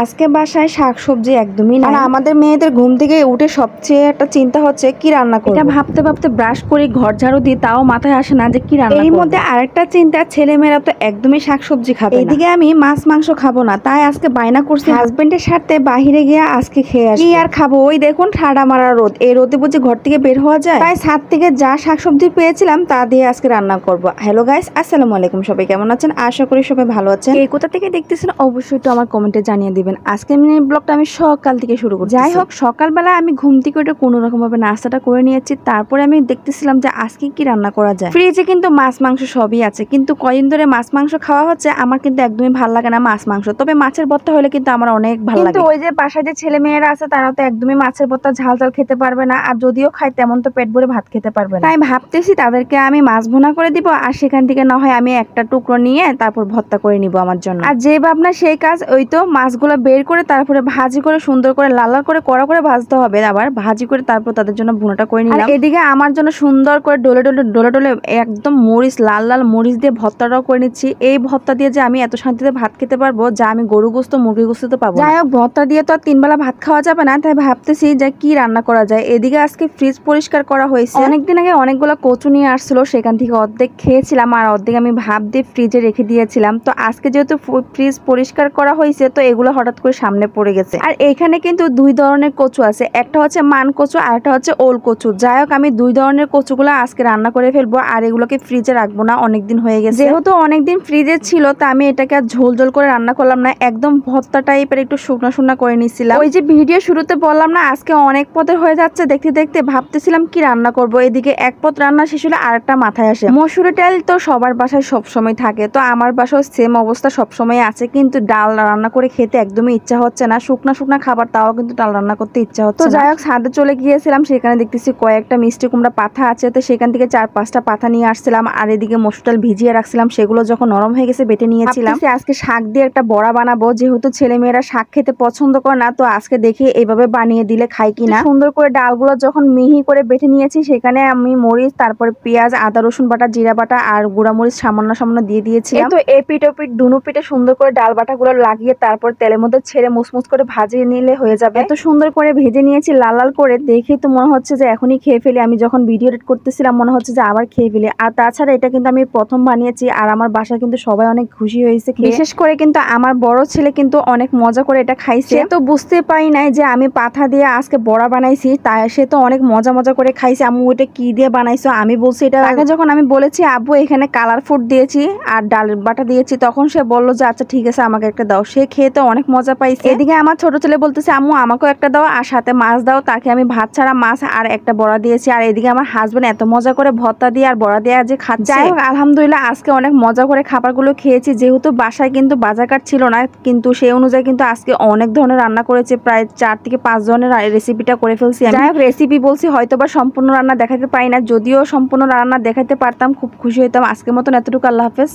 আজকে বাসায় শাকসবজি একদমই না। আমাদের মেয়েদের ঘুম থেকে উঠে সবচেয়ে একটা চিন্তা হচ্ছে কি রান্না করব। এটা ভাবতে ভাবতে ব্রাশ করে ঘর ঝাড়ু দিই, তাও মাথায় আসে না যে কি রান্না করব। এর মধ্যে আরেকটা চিন্তা, ছেলেমেয়েরা তো একদমই শাকসবজি খাবে না। এদিকে আমি মাছ মাংস খাবো না, তাই আজকে বায়না করছি হাজবেন্ডের সাথে বাহিরে গিয়ে আজকে খেয়ে আসি। কি আর খাবো, ওই দেখুন ঠাডা মারা রোদ, এই রোদে বুঝি ঘর থেকে বের হওয়া যায়? তাই ছাদ থেকে যা শাকসবজি পেয়েছিলাম তা দিয়ে আজকে রান্না করব। হ্যালো গাইস, আসসালামু আলাইকুম। সবাই কেমন আছেন? আশা করি সবাই ভালো আছেন। এই কোথা থেকে দেখতেছেন অবশ্যই তো আমার কমেন্টে জানিয়ে দিবেন। আজকে ব্লগটা আমি সকাল থেকে শুরু করছি। যাই হোক, সকালবেলা আমি ঘুম থেকে উঠে কোনো রকম ভাবে নাস্তাটা করে নিয়েছি। তারপরে আমি দেখতেছিলাম যে আজকে কি রান্না করা যায়। ফ্রিজে কিন্তু মাছ মাংস সবই আছে, কিন্তু কয়েকদিন ধরে মাছ মাংস খাওয়া হচ্ছে, আমার কিন্তু একদমই ভালো লাগে না মাছ মাংস। তবে মাছের ভর্তা হলে কিন্তু আমার অনেক ভালো লাগে। কিন্তু ওই যে বাসায় যে ছেলে মেয়েরা আছে তারা তো একদমই মাছের ভর্তা ঝাল ঝাল খেতে পারবে না, আর যদিও খায় তেমন তো পেট ভরে ভাত খেতে পারবে না। তাই ভাবতেছি তাদেরকে আমি মাছ ভুনা করে দিব, আর সেখান থেকে না হয় আমি একটা টুকরো নিয়ে তারপর ভর্তা করে নিব আমার জন্য। আর যে ভাবনা সেই কাজ, ওই তো মাছগুলো বের করে তারপরে ভাজি করে সুন্দর করে লাল লাল করে কড়া করে ভাজতে হবে, আবার ভাজি করে তারপর তাদের জন্য ভুনাটা করে নিলাম। এদিকে আমার জন্য সুন্দর করে ডলে ডলে ডলে ডলে একদম মরিচ লাল লাল মরিচ দিয়ে ভর্তাটাও করে নিচ্ছি। এই ভর্তা দিয়ে যে আমি এত শান্তিতে ভাত খেতে পারবো, যা আমি গরু গোস্ত মুরগি গোস্ত তো পাবো। যাই হোক, ভর্তা দিয়ে তো আর 3 বেলা ভাত খাওয়া যাবে না, তাই ভাবতেছি যে কি রান্না করা যায়। এদিকে আজকে ফ্রিজ পরিষ্কার করা হয়েছে। অনেকদিন আগে অনেকগুলো কচু নিয়ে আসছিল, সেখান থেকে অর্ধেক খেয়েছিলাম আর অর্ধেক আমি ভাপ দিয়ে ফ্রিজে রেখে দিয়েছিলাম। তো আজকে যেহেতু ফ্রিজ পরিষ্কার করা হয়েছে, তো এগুলো হঠাৎ করে সামনে পড়ে গেছে। আর এখানে কিন্তু 2 ধরনের কচু আছে, একটা হচ্ছে মান কচু আর একটা হচ্ছে ওল কচু। যাই হোক, আমি 2 ধরনের কচুগুলো আজকে রান্না করে ফেলবো, আর এগুলোকে ফ্রিজে রাখবো না, অনেকদিন হয়ে গেছে। যেহেতু অনেকদিন ফ্রিজে ছিল, তা আমি এটাকে আর ঝোল ঝোল করে রান্না করলাম না, একদম ভর্তা টাইপের একটু শুকনা শুকনা করে নিচ্ছিলাম। ওই যে ভিডিও শুরুতে বললাম না, আজকে অনেক পদের হয়ে যাচ্ছে। দেখতে দেখতে ভাবতেছিলাম কি রান্না করব। এদিকে এক পদ রান্না শেষ হলে আরেকটা মাথায় আসে। মসুরি ডাল তো সবার বাসায় সবসময় থাকে, তো আমার বাসায় সেম অবস্থা সবসময় আছে, কিন্তু ডাল রান্না করে খেতে একদমই ইচ্ছা হচ্ছে না। শুকনা শুকনা খাবার, তাও কিন্তু ডাল রান্না করতে ইচ্ছা হচ্ছে। তো যাই হোক, ছাদে চলে গিয়েছিলাম, সেখানে দেখতেছি কয়েকটা মিষ্টি কুমড়া পাতা আছে, তো সেখান থেকে 4-5টা পাতা নিয়ে আসছিলাম। আর এদিকে মসুর ডাল ভিজিয়ে রাখছিলাম, সেগুলো যখন নরম হয়ে গেছে বেটে নিয়েছিলাম। আজকে শাক দিয়ে একটা বড়া বানাবো, যেহেতু ছেলেমেয়েরা শাক খেতে পছন্দ করে না, তো আজকে দেখি এইভাবে বানিয়ে দিলে খাই কিনা। সুন্দর করে ডালগুলো যখন মিহি করে বেটে নিয়েছি, সেখানে আমি মরিচ, তারপরে পেঁয়াজ, আদা রসুন বাটা, জিরা বাটা আর গুঁড়া মরিচ সামান্য সামান্য দিয়ে দিয়েছিলাম। তো এই পিঠ ও পিঠ দুনো পিঠে সুন্দর করে ডাল বাটা গুলো লাগিয়ে তারপর তেলের মধ্যে ছেড়ে মুসমুস করে ভাজিয়ে নিলে হয়ে যাবে। এত সুন্দর করে ভেজে নিয়েছি লাল লাল করে, দেখে তো মনে হচ্ছে যে এখনই খেয়ে ফেলি। আমি যখন ভিডিও এডিট করতেছিলাম মনে হচ্ছে যে আবার খেয়ে ফেলি। আর তাছাড়া এটা কিন্তু আমি প্রথম বানিয়েছি, আর আমার বাসায় কিন্তু সবাই অনেক খুশি হয়েছে। বিশেষ করে কিন্তু আমার বড় ছেলে কিন্তু অনেক মজা করে এটা খাইছে। তো বুঝতে পারি নাই যে আমি পাথা দিয়ে আজকে বড়া বানাইছি, তাই সে তো অনেক মজা মজা করে খাইছে। আম্মু ওটা কি দিয়ে বানাইছো? আমি বলছি এটা আগে যখন আমি বলেছি আব্বু এখানে কালার ফুড দিয়েছি আর ডাল বাটা দিয়েছি, তখন সে বললো যে আচ্ছা ঠিক আছে আমাকে একটা দাও। সে খেয়ে তো অনেক মজা পাইছে। এদিকে আমার ছোট ছেলে বলতেছে আম্মু আমাকেও একটা দাও আর সাথে মাছ দাও। তাকে আমি ভাত ছাড়া মাছ আর একটা বড়া দিয়েছি। আর এদিকে আমার হাজবেন্ড এত মজা করে ভর্তা দিয়ে আর বড়া দিয়ে যে খাচ্ছে। যাই হোক, আলহামদুলিল্লাহ আজকে অনেক মজা করে খাবারগুলো খেয়েছি। যেহেতু বাসায় কিন্তু বাজারঘাট ছিল না, কিন্তু সেই অনুযায়ী কিন্তু আজকে অনেক ধরনের রান্না করেছে, প্রায় 4 থেকে 5 ধরনের রেসিপিটা করে ফেলছি। যাই হোক, রেসিপি বলছি, হয়তো বা সম্পূর্ণ রান্না দেখাতে পারি না, যদিও সম্পূর্ণ রান্না দেখাতে পারতাম খুব খুশি হইতাম। আজকের মতন এতটুকু, আল্লাহ হাফেজ।